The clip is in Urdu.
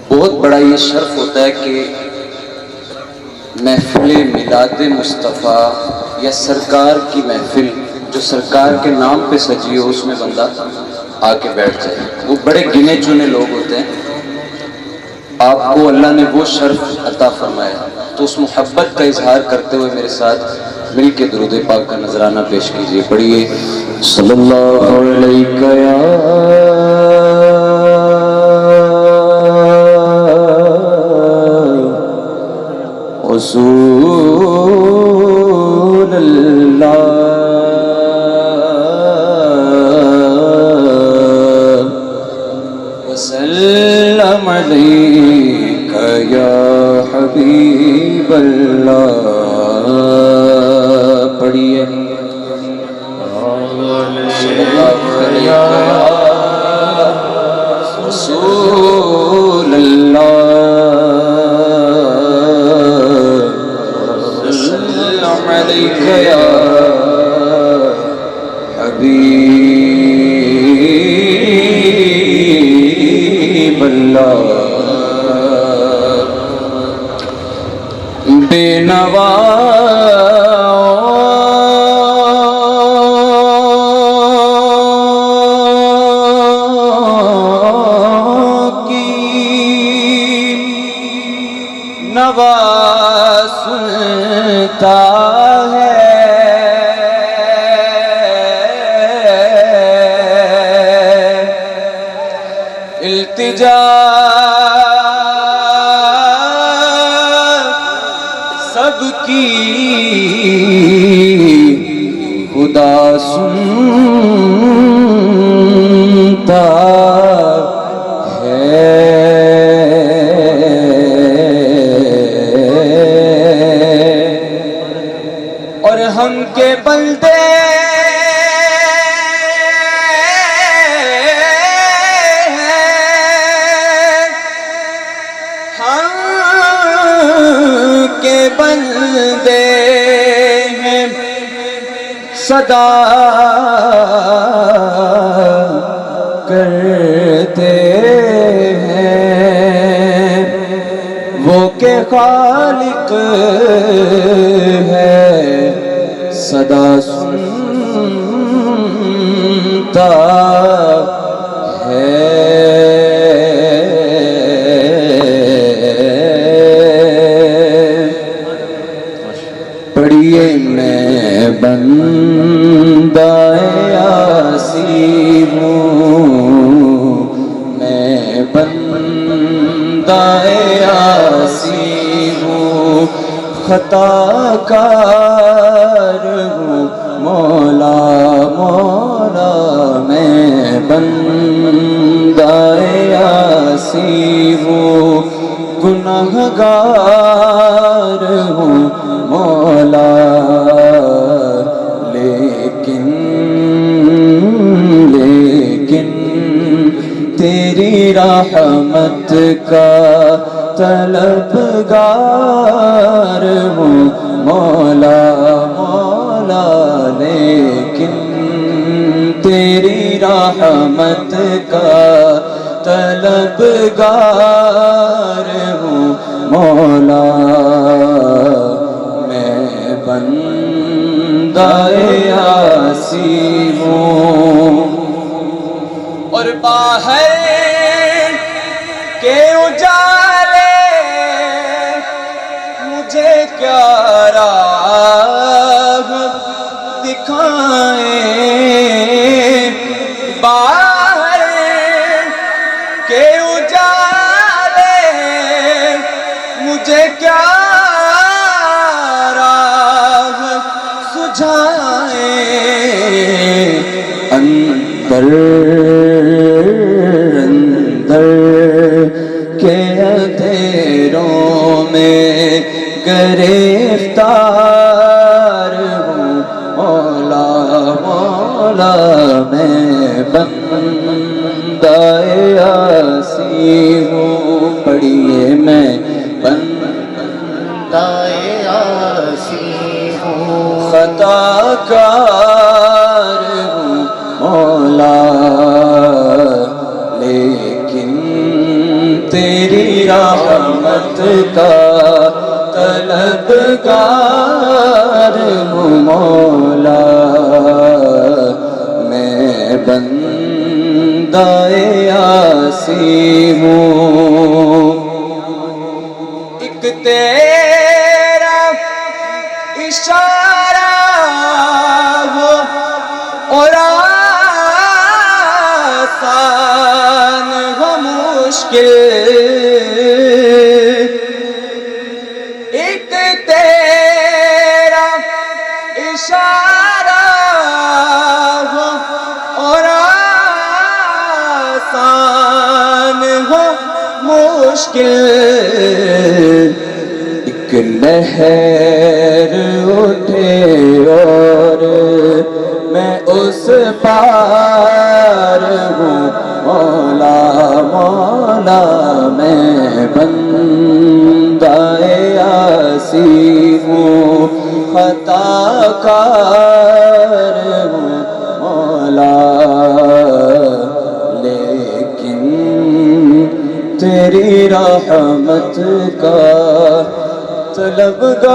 بہت بڑا یہ شرف ہوتا ہے کہ محفل میلاد مصطفیٰ یا سرکار کی محفل جو سرکار کے نام پہ سجی ہو اس میں بندہ آ کے بیٹھ جائے. وہ بڑے گنے چنے لوگ ہوتے ہیں. آپ کو اللہ نے وہ شرف عطا فرمایا، تو اس محبت کا اظہار کرتے ہوئے میرے ساتھ مل کے درود پاک کا نذرانہ پیش کیجیے. پڑھیے صلی اللہ علیہ رسول اللہ وسلم علیک یا حبیب اللہ. پڑھیے صلی اللہ علیہ رسول اللہ علیک یا حبیب اللہ. بے نوا کی نوا سنتا ہے، التجا سب کی خدا سنتا ہے. اور ہم کے بندے کے بندے ہیں، صدا کرتے ہیں وہ کہ خالق ہے، صدا سنتا ہے. پڑھیے میں بندہ یاسین ہوں، میں بندہ یاسین ہوں، خطا کار ہوں، مولا مولا میں بندہ یاسین ہوں، گناہ گار ہوں مولا، لیکن تیری رحمت کا طلبگار ہوں مولا مولا، لیکن تیری رحمت کا طلبگار ہوں مولا. بندہ یاسین ہوں اور باہر کے اجالے مجھے کیا راہ دکھائیں، باہر کے اجالے مجھے کیا اندر کے اندھیروں میں گرفتار ہوں مولا مولا، میں بندہ یاسین ہوں. پڑھیے میں بندہ یاسین ہوں، خطا کار ہوں مولا، لیکن تیری رحمت کا طلبگار ہوں مولا، میں بندہ عاصی ہوں، ایک تیرا اشارہ ہو اور آسان ہو مشکل، ایک تیرا اشارہ ہو اور آسان ہو مشکل، ایک لہر اٹھے اور میں اس پار ہوں مولا، مولا میں بندہ عاصی ہوں، خطا کار ہوں مولا، لیکن تیری رحمت کا طلبگار